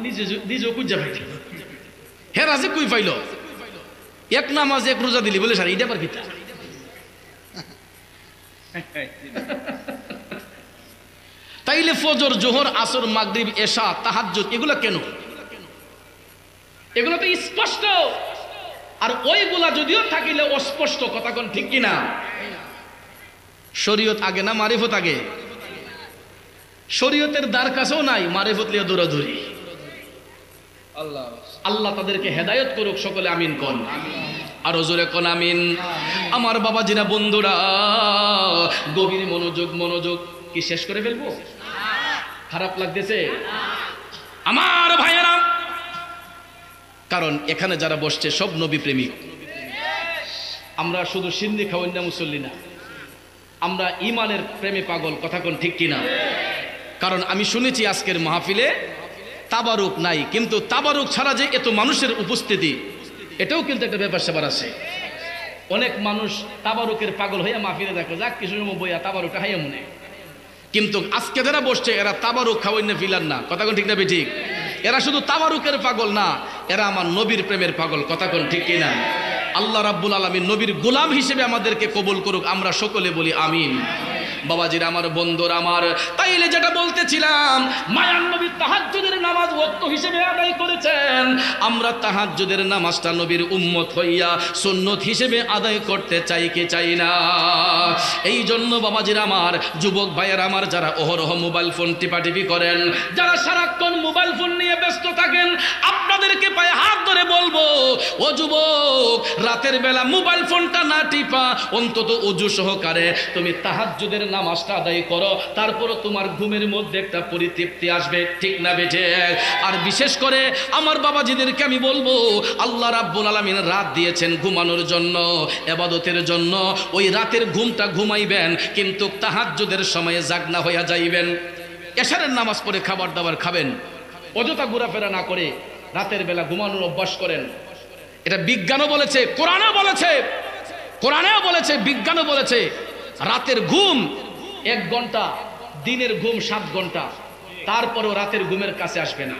নিজেও খুঁজে পাইছি। হেরা যে কই পাইল এক নামাজ এক রোজা দিলি বলে সার, এটা আবার কিতা? তাইলে ফজর, জোহর, আসর, মাগরিব, এশা, তাহাজ্জুদ এগুলা কেন? এগুলো তো স্পষ্ট। আর ওইগুলা যদিও থাকিলে অস্পষ্ট। কথা কোন ঠিক কিনা? শরীয়ত আগে না মারিফত আগে? শরীয়তের দ্বার কাছেও নাই, মারিফত লিয়ে দৌড়াদৌড়ি। আল্লাহ তাদেরকে হেদায়েত করুক, সকলে আমিন কোন। আরো জোরে কোন আমিন। আমার বাবাজিরা, বন্ধুরা, গভীর মনোযোগ, মনোযোগ। কি শেষ করে ফেলবো? খারাপ লাগতেছে আমার ভাইয়েরা? কারণ এখানে যারা বসছে সব নবী প্রেমিক। আমরা শুধু সিন্দি খাওয়াই না, মুসল্লি না, আমরা ইমানের প্রেমে পাগল। কথা কোন ঠিক কিনা? কারণ আমি শুনেছি আজকের মাহফিলে তাবারুক নাই, কিন্তু তাবারুক ছাড়া যে এত মানুষের উপস্থিতি, এটাও কিন্তু একটা ব্যাপার স্যাপার আছে। অনেক মানুষ তাবারুকের পাগল হইয়া মাহফিলে দেখো, যাক কিছু বইয়া তাবারুকটা হাইয়া মনে। কিন্তু আজকে যারা বসছে এরা তাবারুক খাওয়াই না, ফিলার না। কথা কোন ঠিক না ঠিক? এরা শুধু তাবারুকের পাগল না, এরা আমার নবীর প্রেমের পাগল। কথা কোন ঠিক কিনা? আল্লাহ রাব্বুল আলামিন নবীর গোলাম হিসেবে আমাদেরকে কবুল করুক, আমরা সকলে বলি আমিন। বাবাজির আমার, বন্ধুরা আমার, তাইলে যেটা বলতেছিলাম, মায়ার নবী তাহাজ্জুদের নামাজ ওয়াক্ত হিসেবে আদায় করেছেন। আমরা তাহাজ্জুদের নামাজটা নবীর উম্মত হইয়া সুন্নত হিসেবে আদায় করতে চাই কি চাই না? এই জন্য বাবাজির আমার, যুবক ভাইয়ের আমার, যারা অহরহ মোবাইল ফোন টিপাটিপি করেন, যারা সারাক্ষণ মোবাইল ফোন নিয়ে ব্যস্ত থাকেন, আপনাদেরকে পায়ে হাত ধরে বলবো, ও যুবক, রাতের বেলা মোবাইল ফোনটা না টিপা অন্তত ওযু সহকারে তুমি তাহাজ্জুদের নামাজটা আদায় করো, তারপরও তোমার ঘুমের মধ্যে একটা পরিতৃপ্তি আসবে। ঠিক না বেঠে? আর বিশেষ করে আমার বাবাজিদেরকে আমি বলবো, আল্লাহ রাব্বুল আলামিন রাত দিয়েছেন ঘুমানোর জন্য, ইবাদতের জন্য। ওই রাতের ঘুমটা ঘুমাইবেন, কিন্তু তাহাজ্জুদের সময়ে জাগনা হইয়া যাইবেন। এশারের নামাজ পড়ে খাবার দাবার খাবেন, অযথা ঘোরাফেরা না করে রাতের বেলা ঘুমানোর অভ্যাস করেন। এটা বিজ্ঞানও বলেছে, কোরআনও বলেছে, কোরআনেও বলেছে, বিজ্ঞানও বলেছে। রাতের ঘুম 1 ঘন্টা, দিনের ঘুম 7 ঘন্টা, তারপরেও রাতের ঘুমের কাছে আসবে না।